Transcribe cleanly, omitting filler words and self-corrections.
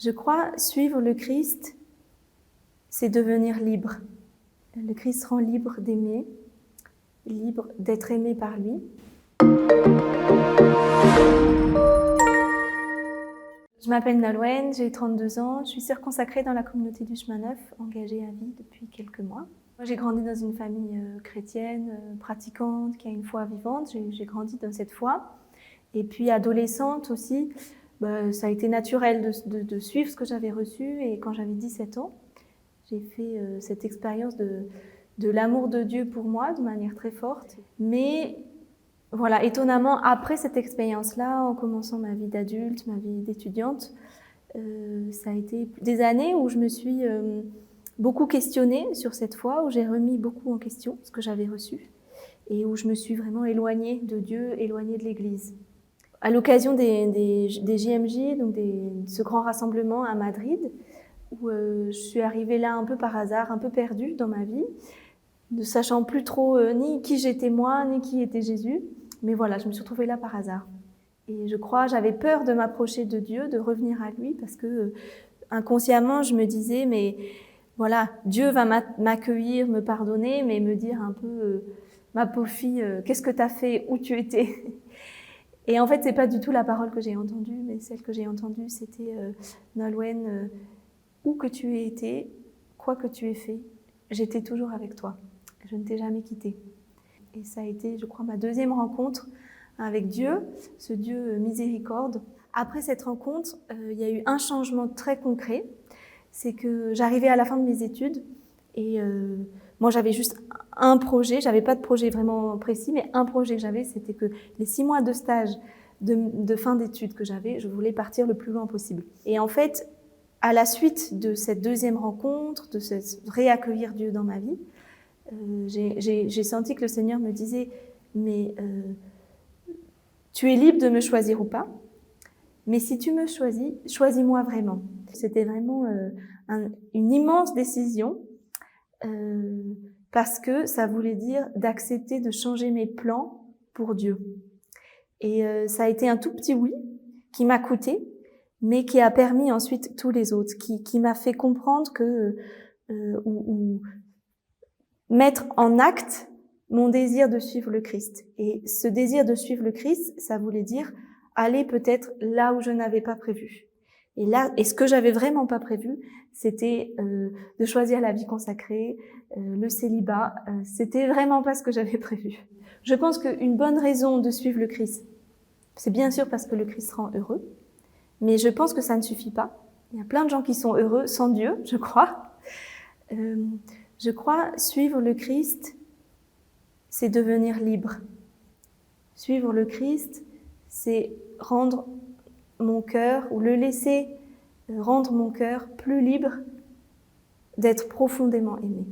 Je crois suivre le Christ, c'est devenir libre. Le Christ rend libre d'aimer, libre d'être aimé par lui. Je m'appelle Nolwenn, j'ai 32 ans, je suis sœur consacrée dans la communauté du Chemin Neuf, engagée à vie depuis quelques mois. Moi, j'ai grandi dans une famille chrétienne, pratiquante, qui a une foi vivante, j'ai grandi dans cette foi. Et puis adolescente aussi, ça a été naturel de suivre ce que j'avais reçu. Et quand j'avais 17 ans, j'ai fait cette expérience de l'amour de Dieu pour moi de manière très forte. Mais voilà, étonnamment, après cette expérience-là, en commençant ma vie d'adulte, ma vie d'étudiante, ça a été des années où je me suis beaucoup questionnée sur cette foi, où j'ai remis beaucoup en question ce que j'avais reçu et où je me suis vraiment éloignée de Dieu, éloignée de l'Église. À l'occasion des JMJ, donc ce grand rassemblement à Madrid, où je suis arrivée là un peu par hasard, un peu perdue dans ma vie, ne sachant plus trop ni qui j'étais moi, ni qui était Jésus. Mais voilà, je me suis retrouvée là par hasard. Et je crois, j'avais peur de m'approcher de Dieu, de revenir à lui, parce que inconsciemment, je me disais, mais voilà, Dieu va m'accueillir, me pardonner, mais me dire un peu, ma pauvre fille, qu'est-ce que tu as fait, où tu étais? Et en fait, c'est pas du tout la parole que j'ai entendue, mais celle que j'ai entendue, c'était Nolwenn, où que tu aies été, quoi que tu aies fait, j'étais toujours avec toi. Je ne t'ai jamais quitté. Et ça a été, je crois, ma deuxième rencontre avec Dieu, ce Dieu miséricorde. Après cette rencontre, il y a eu un changement très concret. C'est que j'arrivais à la fin de mes études et moi j'avais juste un projet, j'avais pas de projet vraiment précis, mais un projet que j'avais, c'était que les 6 mois de stage de fin d'études que j'avais, je voulais partir le plus loin possible. Et en fait, à la suite de cette deuxième rencontre, de réaccueillir Dieu dans ma vie, j'ai senti que le Seigneur me disait « mais tu es libre de me choisir ou pas, mais si tu me choisis, choisis-moi vraiment ». C'était vraiment une immense décision parce que ça voulait dire d'accepter de changer mes plans pour Dieu. Et ça a été un tout petit oui qui m'a coûté, mais qui a permis ensuite tous les autres, qui m'a fait comprendre que ou mettre en acte mon désir de suivre le Christ. Et ce désir de suivre le Christ, ça voulait dire aller peut-être là où je n'avais pas prévu. Et ce que j'avais vraiment pas prévu, c'était de choisir la vie consacrée, le célibat. C'était vraiment pas ce que j'avais prévu. Je pense qu'une bonne raison de suivre le Christ, c'est bien sûr parce que le Christ rend heureux, mais je pense que ça ne suffit pas. Il y a plein de gens qui sont heureux sans Dieu, je crois. Je crois suivre le Christ, c'est devenir libre. Suivre le Christ, c'est rendre mon cœur, ou le laisser rendre mon cœur plus libre d'être profondément aimé.